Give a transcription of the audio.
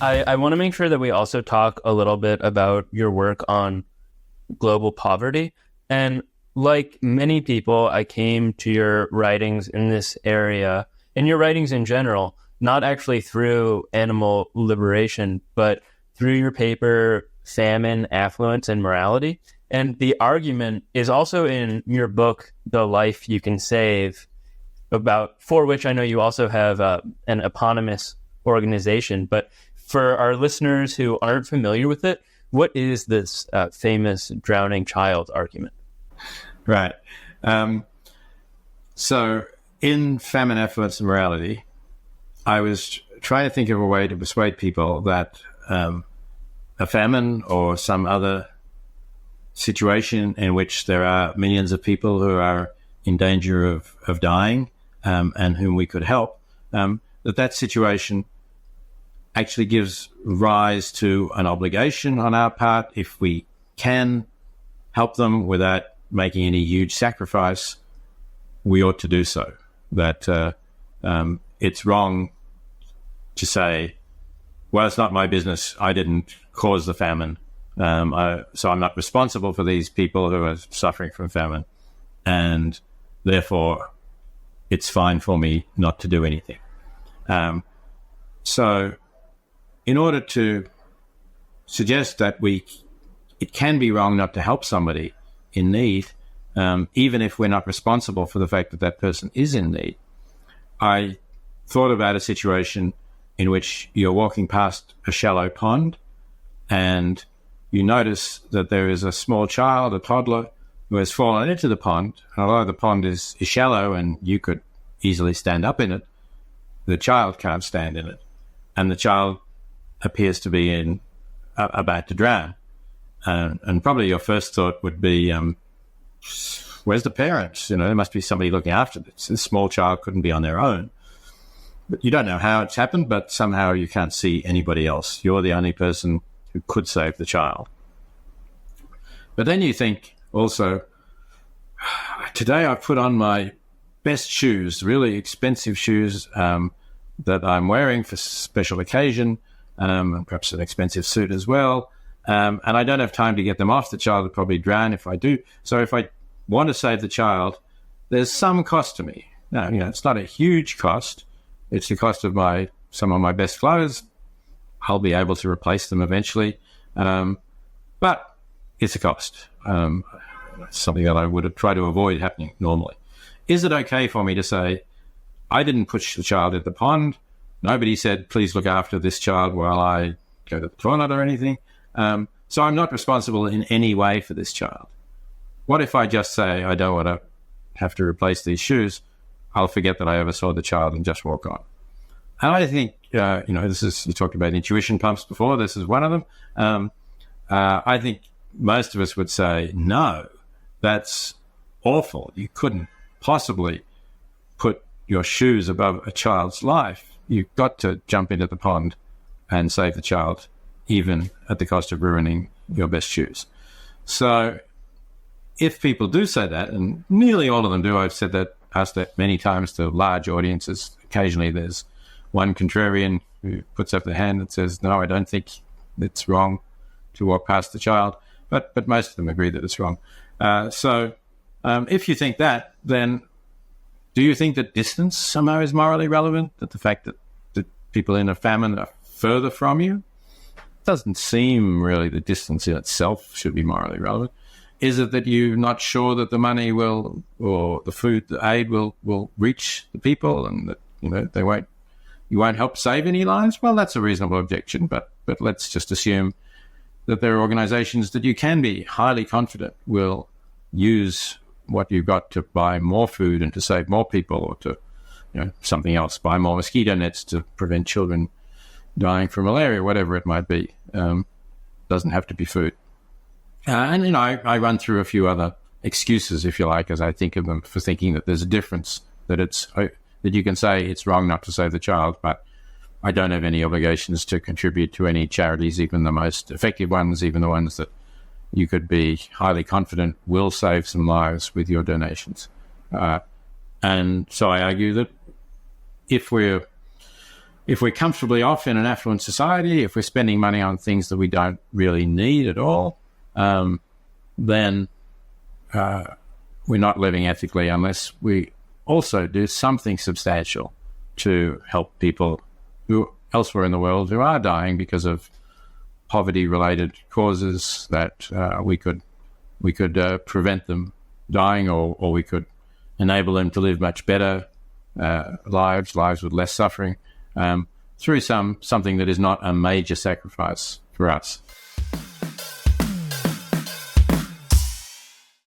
I want to make sure that we also talk a little bit about your work on global poverty. And like many people, I came to your writings in this area, and your writings in general, not actually through animal liberation, but through your paper, Famine, Affluence, and Morality. And the argument is also in your book, The Life You Can Save, for which I know you also have an eponymous organization. But for our listeners who aren't familiar with it, what is this famous drowning child argument? Right. So in Famine, Affluence, and Morality, I was trying to think of a way to persuade people that a famine or some other situation in which there are millions of people who are in danger of dying and whom we could help, that situation actually gives rise to an obligation on our part. If we can help them without making any huge sacrifice, we ought to do so. That it's wrong to say, well, it's not my business, I didn't cause the famine, so I'm not responsible for these people who are suffering from famine, and therefore it's fine for me not to do anything. So in order to suggest that it can be wrong not to help somebody in need, even if we're not responsible for the fact that that person is in need, I thought about a situation in which you're walking past a shallow pond and you notice that there is a small child, a toddler, who has fallen into the pond. And although the pond is shallow and you could easily stand up in it, the child can't stand in it. And the child appears to be about to drown. And probably your first thought would be, where's the parents? There must be somebody looking after this. This small child couldn't be on their own. But you don't know how it's happened, but somehow you can't see anybody else. You're the only person who could save the child. But then you think also, today I've put on my best shoes, really expensive shoes that I'm wearing for special occasion, and perhaps an expensive suit as well. And I don't have time to get them off. The child would probably drown if I do. So if I want to save the child, there's some cost to me. Now, it's not a huge cost. It's the cost of some of my best clothes. I'll be able to replace them eventually. But it's a cost. It's something that I would have tried to avoid happening normally. Is it okay for me to say, I didn't push the child in the pond. Nobody said, please look after this child while I go to the toilet or anything. So I'm not responsible in any way for this child. What if I just say, I don't want to have to replace these shoes? I'll forget that I ever saw the child and just walk on. And I think, you talked about intuition pumps before. This is one of them. I think most of us would say, no, that's awful. You couldn't possibly put your shoes above a child's life. You've got to jump into the pond and save the child, even at the cost of ruining your best shoes. So if people do say that, and nearly all of them do, I've asked that many times to large audiences. Occasionally there's one contrarian who puts up their hand and says, no, I don't think it's wrong to walk past the child. But most of them agree that it's wrong. So if you think that, then do you think that distance somehow is morally relevant? That the fact that people in a famine are further from you? It doesn't seem really the distance in itself should be morally relevant. Is it that you're not sure that the money will, or the food, the aid will reach the people, and that you won't help save any lives? Well, that's a reasonable objection, but let's just assume that there are organizations that you can be highly confident will use what you've got to buy more food and to save more people, or to, something else, buy more mosquito nets to prevent children dying from malaria, whatever it might be. Doesn't have to be food. And I run through a few other excuses, if you like, as I think of them, for thinking that there's a difference, that you can say it's wrong not to save the child, but I don't have any obligations to contribute to any charities, even the most effective ones, even the ones that you could be highly confident will save some lives with your donations. And so I argue that if we're if we're comfortably off in an affluent society, if we're spending money on things that we don't really need at all, then we're not living ethically unless we also do something substantial to help people who elsewhere in the world who are dying because of poverty-related causes that we could prevent them dying, or we could enable them to live much better lives with less suffering, through something that is not a major sacrifice for us.